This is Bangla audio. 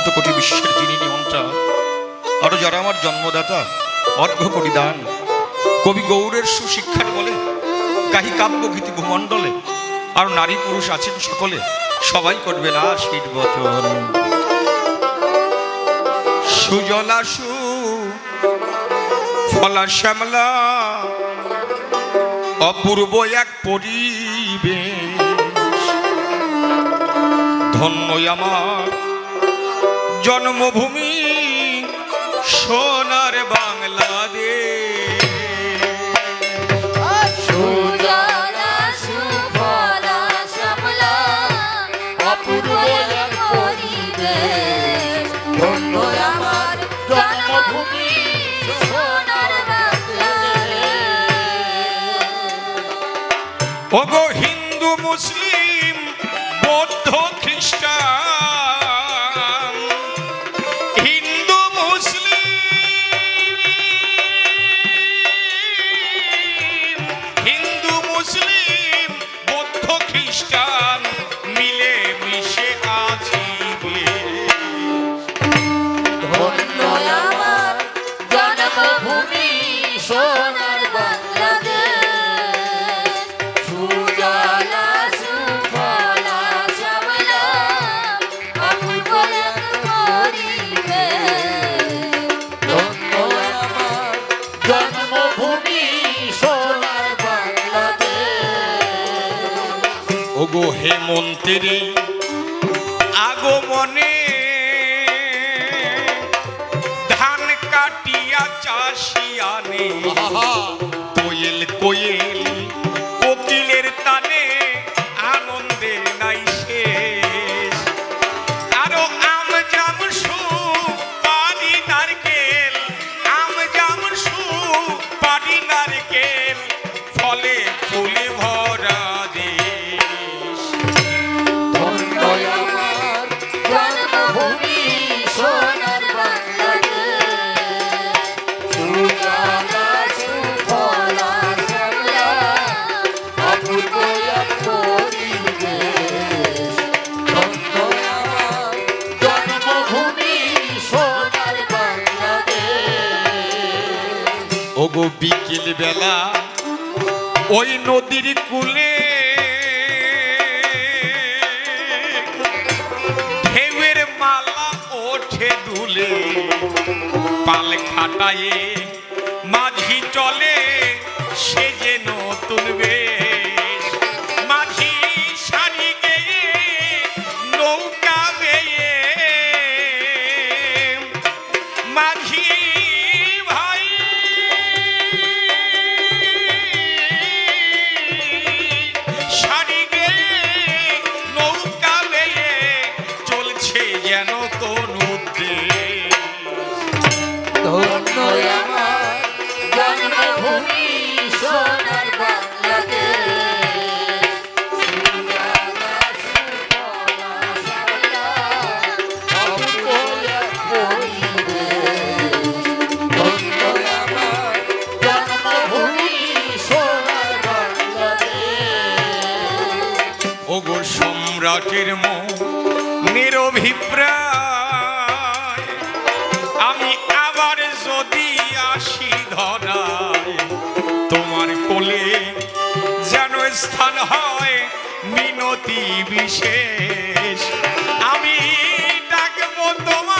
অনন্ত কোটি বিশ্বের যিনি নিয়ন্ত্রা, আরো যারা আমার জন্মদাতা, অর্ঘ কোটি দান, কবি গৌড়ের সুশিক্ষার বলে কাহি কাব্যগীতি ভূমণ্ডলে, আর নারী পুরুষ আছেন সকলে, সবাই করবে না শীত বচন। সুজলা সু ফলা শ্যামলা অপূর্ব এক পরিবেশ, ধন্য আমার জন্মভূমি সোনার বাংলাদেশ। সুজলা সুফলা শ্যামলা অপূর্ব এক পরিবেশ, ধন্য আমার জন্মভূমি সোনার বাংলাদেশ। ওগো হিন্দু মুসলিম বৌদ্ধ খ্রিস্টান, হিন্দু মুসলিম বৌদ্ধ খ্রিস্টান মিলে মিশে আছি ধন্য আমার জন্মভূমি সোনার বাংলাদেশ। সুজলা সুফলা শ্যামলা অপূর্ব এক পরিবেশ, ধন্য আমার জন্মভূমি সোনার বাংলাদেশ। ওগো হেমন্তেরই আগমনে ধান কাটিয়া চাষিয়ানে, কোয়েল কোয়েল কোকিলের তানে আনন্দের নাই শেষ। আরো আম জাম সুপারি নারকেল, আম জাম সুপারি নারকেল, ফলে ফুলে ভরা দেশ। ধন্য আমার জন্মভূমি সোনার বাংলাদেশ। সুজলা সুফলা শ্যামলা অপূর্ব এক পরিবেশ, ধন্য আমার জন্মভূমি সোনার বাংলাদেশ। ওগো বিকেল বেলা ওই নদীর কূলে ঢেউয়ের মালা ওঠে দুলে, পাল খাটায়ে মাঝি চলে সে যে নতুন বেশ। মাঝি শাড়ি গেয়ে নৌকা বেয়ে, মাঝি ভাই শাড়ি গেয়ে নৌকা বেয়ে চলছে যেন কোন উদ্দেশ। ধন্য আমার জন্মভূমি সোনার বাংলাদেশ। সুজলা সুফলা শ্যামলা অপূর্ব এক পরিবেশ, ধন্য আমার জন্মভূমি সোনার বাংলাদেশ। ওগো সম্রাটের নিরভিপ্রায়, আমি আবার যদি আসি ধরায়, তোমার কোলে যেন স্থান হয় মিনতি বিশেষ। আমি ডাকবো তোমার